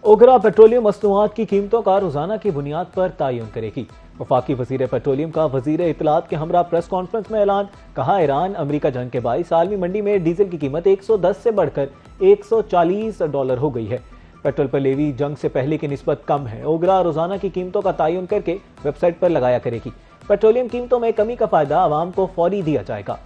ओगरा petroleum मसनूआत की कीमतों का रोजाना की बुनियाद पर तयन करेगी। वफाकी वजीर पेट्रोलियम का वजीर इत्तलात के हमरा प्रेस कॉन्फ्रेंस में ऐलान। कहा, ईरान अमरीका जंग के बाईस आलमी मंडी में डीजल की कीमत 110 से बढ़कर $140 हो गई है। पेट्रोल पर लेवी जंग से पहले की निस्बत कम है। ओगरा रोजाना की कीमतों का तयन करके वेबसाइट पर लगाया करेगी। पेट्रोलियम कीमतों में कमी का फायदा आवाम को फौरी दिया जाएगा।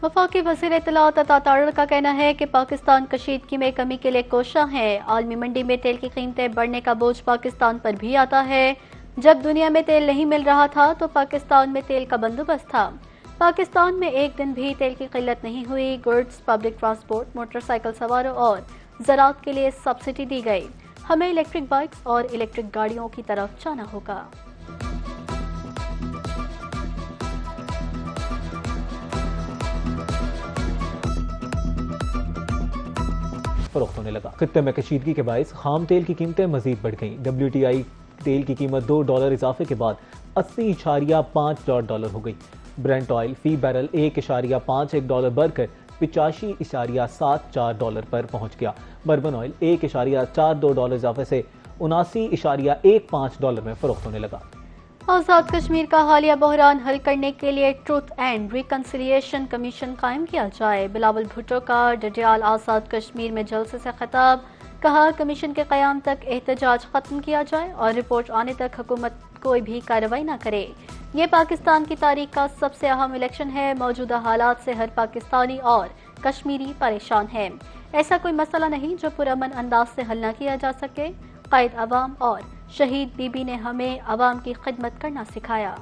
वफाकी वज़ीर इत्तलात अता तारड़ का कहना है कि पाकिस्तान कशीदगी में कमी के लिए कोशां है। आलमी मंडी में तेल की कीमतें बढ़ने का बोझ पाकिस्तान पर भी आता है। जब दुनिया में तेल नहीं मिल रहा था तो पाकिस्तान में तेल का बंदोबस्त था। पाकिस्तान में एक दिन भी तेल की किल्लत नहीं हुई। गुड्स, पब्लिक ट्रांसपोर्ट, मोटरसाइकिल सवारों और ज़राअत के लिए सब्सिडी दी गई। हमें इलेक्ट्रिक बाइक्स और इलेक्ट्रिक गाड़ियों की तरफ जाना होगा। फरोख्त होने लगा। खित्ते में कशीदगी के बायस खाम तेल की कीमतें मजीद बढ़ गईं। WTI तेल की कीमत $2 इजाफे के बाद $80.5 हो गई। ब्रेंट ऑयल फी बैरल $1.51 बढ़कर $85.74 पर पहुंच गया। बर्बन ऑयल $1.42 इजाफे से $79.15 में फरोख्त होने लगा। आज़ाद कश्मीर का हालिया बहरान हल करने के लिए ट्रुथ एंड रिकन्सिलिएशन कमीशन कायम किया जाए। बिलावल भुट्टो का डडियाल आज़ाद कश्मीर में जलसे से खिताब। कहा, कमीशन के क़याम तक एहतजाज खत्म किया जाए और रिपोर्ट आने तक हुकूमत कोई भी कार्रवाई न करे। ये पाकिस्तान की तारीख का सबसे अहम इलेक्शन है। मौजूदा हालात से हर पाकिस्तानी और कश्मीरी परेशान है। ऐसा कोई मसला नहीं जो पुरअमन अंदाज से हल न किया जा सके। कायद अवाम और शहीद बीबी ने हमें अवाम की खिदमत करना सिखाया।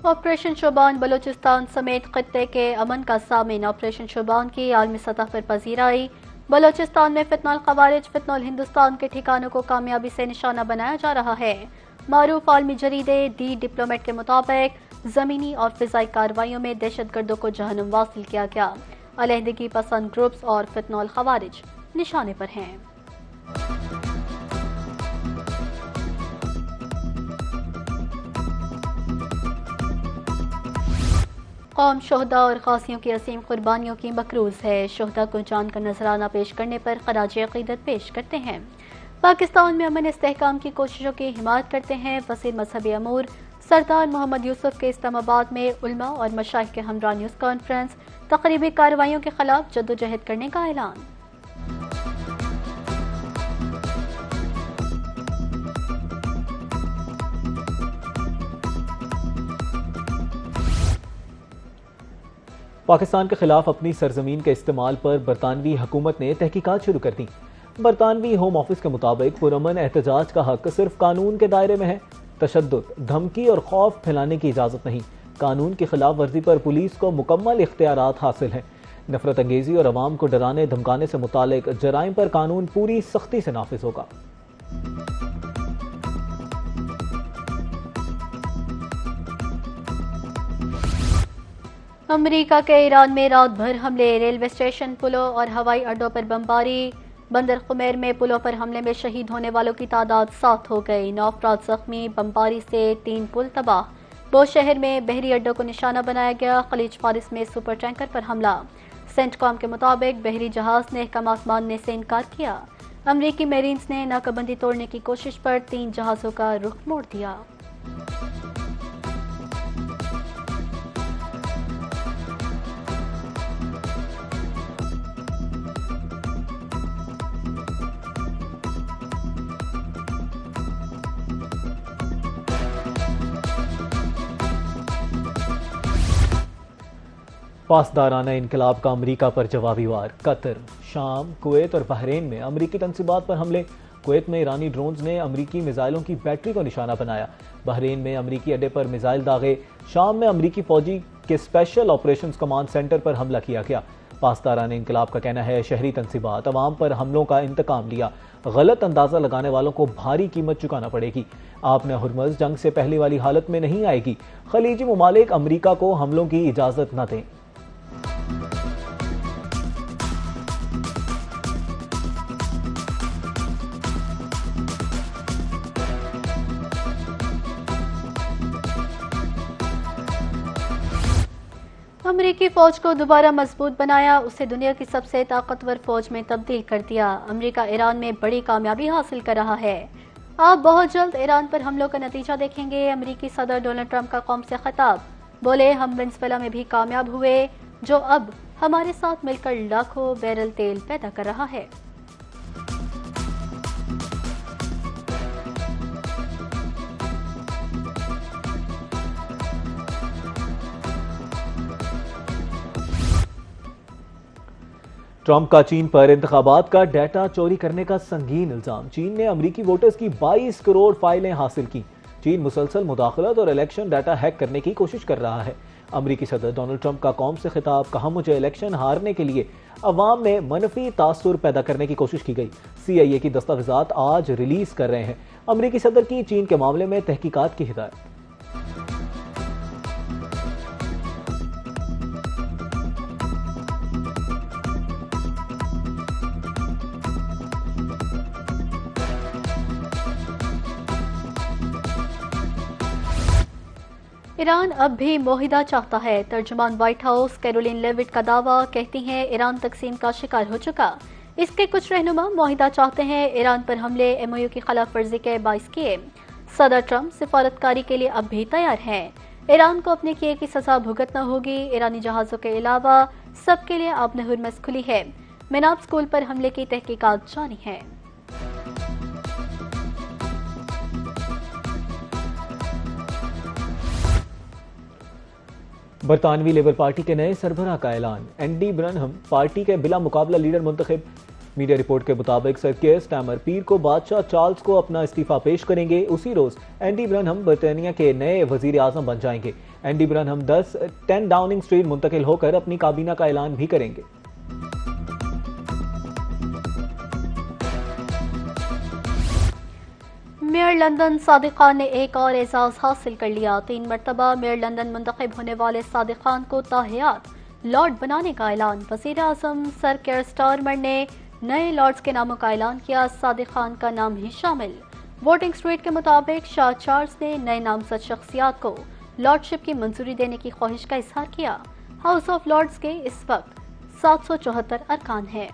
ऑपरेशन शोबान बलोचिस्तान समेत खित्ते के अमन का सामिन। ऑपरेशन शोबान की आलमी सतह पर पजीराई। बलोचिस्तान में फितनल खवारिज फितनल हिंदुस्तान के ठिकानों को कामयाबी से निशाना बनाया जा रहा है। मारूफ आलमी जरीदे दी डिप्लोमेट के मुताबिक जमीनी और फिजाई कार्रवाइयों में दहशतगर्दों को जहन्नुम वासिल किया गया। अलहदगी पसंद ग्रुप्स और फितनल खवारिज निशाने पर हैं। कौम शोहदा और खासियों की असीम कुर्बानियों की मकरूज है। शोहदा को जान का नजराना पेश करने पर खराज अकीदत पेश करते हैं। पाकिस्तान में अमन इस्तेहकाम की कोशिशों की हिमायत करते हैं। वसीर मजहबी अमूर सरदार मोहम्मद यूसुफ के इस्लामाबाद में उलमा और मशाइख के हमरा न्यूज़ कॉन्फ्रेंस। तकरीबी कार्रवाइयों के खिलाफ जद्दोजहद करने का ऐलान। पाकिस्तान के खिलाफ अपनी सरजमीन के इस्तेमाल पर बरतानवी हुकूमत ने तहकीकात शुरू कर दी। बरतानवी होम ऑफिस के मुताबिक पुरअमन एहतजाज का हक सिर्फ कानून के दायरे में है। तशद्दुद, धमकी और खौफ फैलाने की इजाजत नहीं। कानून की खिलाफ वर्जी पर पुलिस को मुकम्मल इख्तियारात हासिल हैं। नफरत अंगेजी और अवाम को डराने धमकाने से मुतालिक जराइम पर कानून पूरी सख्ती से नाफिज होगा। अमेरिका के ईरान में रात भर हमले। रेलवे स्टेशन, पुलों और हवाई अड्डों पर बमबारी। बंदर खुमैर में पुलों पर हमले में शहीद होने वालों की तादाद 7 हो गई। 9 अफराद जख्मी। बमबारी से 3 पुल तबाह। बोश शहर में बहरी अड्डों को निशाना बनाया गया। खलीज फारिस में सुपर टैंकर पर हमला। सेंटकॉम के मुताबिक बहरी जहाज ने अहकाम मानने से इनकार किया। अमरीकी मेरीन्स ने नाकाबंदी तोड़ने की कोशिश पर 3 जहाजों का रुख मोड़ दिया। पासदाराना इनकलाब का अमरीका पर जवाबी वार। कतर, शाम, कुवैत और बहरीन में अमरीकी तंसीबात पर हमले। कुवैत में ईरानी ड्रोन्स ने अमरीकी मिसाइलों की बैटरी को निशाना बनाया। बहरीन में अमरीकी अड्डे पर मिसाइल दागे। शाम में अमरीकी फौजी के स्पेशल ऑपरेशंस कमांड सेंटर पर हमला किया गया। पासदाराना इनकलाब का कहना है, शहरी तंसीबात अवाम पर हमलों का इंतकाम लिया। गलत अंदाजा लगाने वालों को भारी कीमत चुकाना पड़ेगी। आपने हुर्मुज़ जंग से पहले वाली हालत में नहीं आएगी। खलीजी मुमालिक अमरीका को हमलों की इजाजत न दें। अमेरिकी फौज को दोबारा मजबूत बनाया, उसे दुनिया की सबसे ताकतवर फौज में तब्दील कर दिया। अमेरिका ईरान में बड़ी कामयाबी हासिल कर रहा है। आप बहुत जल्द ईरान पर हमलों का नतीजा देखेंगे। अमेरिकी सदर डोनाल्ड ट्रंप का कौम से खिताब। बोले, हम वेनेजुएला में भी कामयाब हुए, जो अब हमारे साथ मिलकर लाखों बैरल तेल पैदा कर रहा है। ट्रंप का चीन पर इंतखाबात का डाटा चोरी करने का संगीन इल्जाम। चीन ने अमेरिकी वोटर्स की 22 करोड़ फाइलें हासिल की। चीन मुसलसल मुदाखलत और इलेक्शन डाटा हैक करने की कोशिश कर रहा है। अमेरिकी सदर डोनाल्ड ट्रंप का कौम से खिताब। कहा, मुझे इलेक्शन हारने के लिए अवाम में मनफी तासुर पैदा करने की कोशिश की गई। CIA की दस्तावेजात आज रिलीज कर रहे हैं। अमेरिकी सदर की चीन के मामले में तहकीकात की हिदायत। ईरान अब भी मुआहिदा चाहता है। तर्जुमान व्हाइट हाउस कैरोलिन लेविट का दावा। कहती हैं, ईरान तकसीम का शिकार हो चुका। इसके कुछ रहनुमा मुआहिदा चाहते हैं। ईरान पर हमले MOU की खिलाफ वर्जी के बाइस किए। सदर ट्रंप सिफारतकारी के लिए अब भी तैयार हैं। ईरान को अपने किए की सजा भुगतना होगी। ईरानी जहाजों के अलावा सबके लिए अब हुरमस खुली है। मिनाब स्कूल पर हमले की तहकीकात जारी है। बरतानवी लेबर पार्टी के नए सरबराह का ऐलान। एंडी ब्रनहम पार्टी के बिला मुकाबला लीडर मुंतखब। मीडिया रिपोर्ट के मुताबिक सर केयर स्टार्मर पीर को बादशाह चार्ल्स को अपना इस्तीफा पेश करेंगे। उसी रोज एंडी ब्रनहम बरतानिया के नए वजीर आजम बन जाएंगे। एंडी ब्रनहम 10 डाउनिंग स्ट्रीट मुंतकिल होकर अपनी काबीना का ऐलान भी करेंगे। मेयर लंदन सादिक खान ने एक और एजाज हासिल कर लिया। 3 मरतबा मेयर लंदन मुंतखब होने वाले सादिक खान को ताहियात लॉर्ड बनाने का ऐलान। वजीर आजम सर केयर स्टारमर ने नए लॉर्ड्स के नामों का ऐलान किया। सादिक खान का नाम ही शामिल। वोटिंग स्ट्रीट के मुताबिक शाह चार्ल्स ने नए नामजद शख्सियात को लॉर्डशिप की मंजूरी देने की ख्वाहिश का इजहार किया। हाउस ऑफ लॉर्ड्स के इस वक्त 774 अरकान हैं।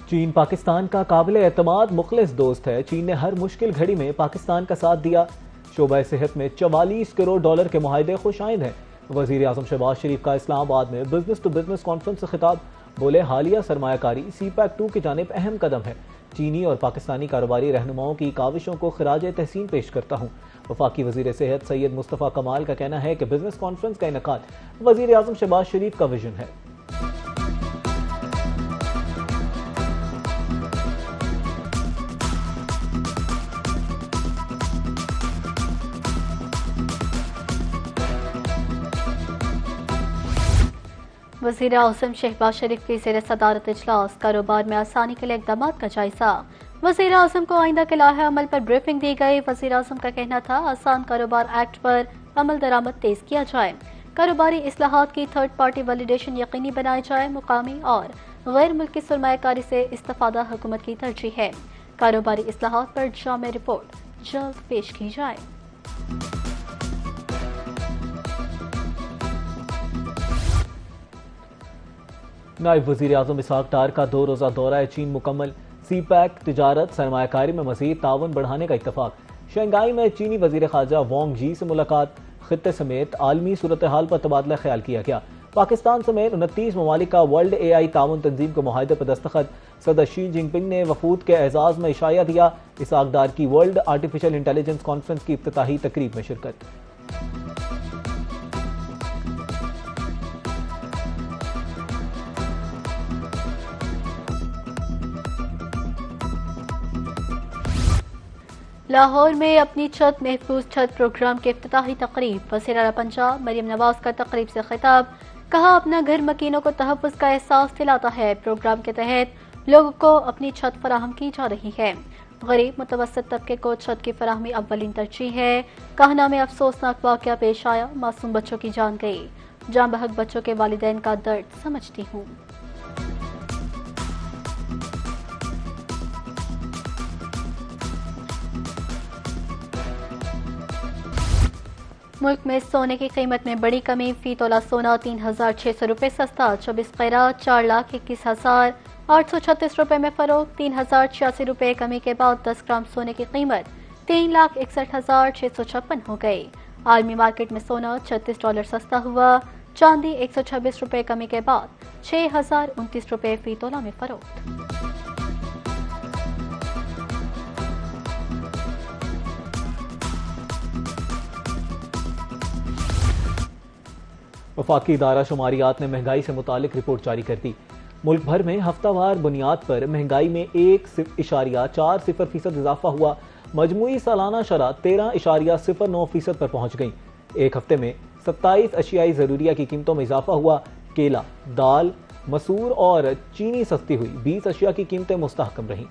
चीन पाकिस्तान का काबिल एतमाद मुखलिस दोस्त है। चीन ने हर मुश्किल घड़ी में पाकिस्तान का साथ दिया। शोबा सेहत में 44 करोड़ डॉलर के मुआहदे खुशाइंद हैं। वजीर आजम शहबाज शरीफ का इस्लामाबाद में बिजनेस टू बिजनेस कॉन्फ्रेंस से खिताब। बोले, हालिया सरमायाकारी CPEC 2 की जानिब अहम कदम है। चीनी और पाकिस्तानी कारोबारी रहनुमाओं की काविशों को खराज तहसीन पेश करता हूँ। वफाकी वजीर सेहत सैयद मुस्तफ़ा कमाल का कहना है कि बिजनेस कॉन्फ्रेंस का इनेकाद वजीर आजम शहबाज शरीफ का विजन है। वज़ीर आज़म शहबाज शरीफ की ज़ेर सदारत इजलास। कारोबार में आसानी के लिए इक़दाम का जायजा। वज़ीर आज़म को आइंदा के लाहे अमल पर ब्रीफिंग दी गई। वज़ीर आज़म का कहना था, आसान कारोबार एक्ट पर अमल दरामद तेज किया जाए। कारोबारी इस्लाहात की थर्ड पार्टी वैलिडेशन यकीनी बनाई जाए। मुकामी और गैर मुल्की सरमायाकारी से इस्तिफादा हुकूमत की तरजीह है। कारोबारी इस्लाहात पर जामे रिपोर्ट जल्द पेश की जाए। नायब वजीर आजम इसहाक डार का 2 रोज़ा दौरा चीन मुकम्मल। CPEC तिजारत सरमायाकारी में मज़ीद ताउन बढ़ाने का इत्तफाक। शंघाई में चीनी वजीर खारजा वांग जी से मुलाकात। खित्ते समेत आलमी सूरत हाल पर तबादला ख्याल किया गया। पाकिस्तान समेत 29 ममालिक का वर्ल्ड AI ताउन तंजीम के मुआहदे पर दस्तखत। सदर शी जिनपिंग ने वफूद के एजाज में इशाया दिया। इसहाक डार की वर्ल्ड आर्टिफिशियल इंटेलिजेंस कॉन्फ्रेंस की इफ्तिताही तकरीब में शिरकत। लाहौर में अपनी छत महफूज छत प्रोग्राम के इफ्तिताही तकरीब। वज़ीर आला पंजाब मरियम नवाज का तकरीब से खिताब। कहा, अपना घर मकीनों को तहफ़्फ़ुज़ का एहसास दिलाता है। प्रोग्राम के तहत लोगों को अपनी छत फराहम की जा रही है। गरीब मुतवस्सित तबके को छत की फराहमी अव्वलीन तरजीह है। कहना में अफसोसनाक वाक़या पेश आया। मासूम बच्चों की जान गई। जान बहक बच्चों के वालिदैन का दर्द समझती हूँ। मुल्क में सोने की कीमत में बड़ी कमी, फी तोला सोना 3,600 रुपये सस्ता, 24 कैरात 4,21,836 रुपये में फरोख्त, 3,086 रुपये कमी के बाद 10 ग्राम सोने की कीमत $3,61,656 हो गई। आलमी मार्केट में सोना $36 सस्ता हुआ, चांदी 126 रुपये कमी के बाद 6,029 रुपये फी तोला में फरोख्त। वफाकी इदारा शुमारियात ने महंगाई से मुतालिक रिपोर्ट जारी कर दी। मुल्क भर में हफ्तावार बुनियाद पर महंगाई में 1.40% इजाफा हुआ। मजमूई सालाना शरह 13.09% पर पहुंच गई। एक हफ्ते में 27 अशियाई जरूरिया की कीमतों में इजाफा हुआ। केला, दाल, मसूर और चीनी सस्ती हुई। 20 अशिया की कीमतें मुस्तहकम रहीं।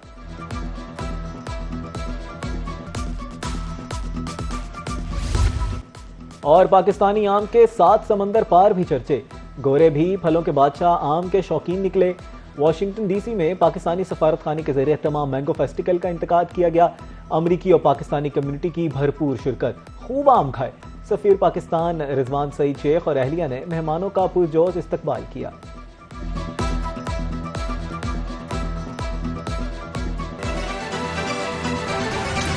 और पाकिस्तानी आम के 7 समंदर पार भी चर्चे। गोरे भी फलों के बादशाह आम के शौकीन निकले। वाशिंगटन डीसी में पाकिस्तानी सफारत खाने के जरिए तमाम मैंगो फेस्टिवल का इंतकाद किया गया। अमरीकी और पाकिस्तानी कम्युनिटी की भरपूर शिरकत। खूब आम खाए। सफीर पाकिस्तान रिजवान सईद शेख और अहलिया ने मेहमानों का पुरजोश इस्तकबाल किया।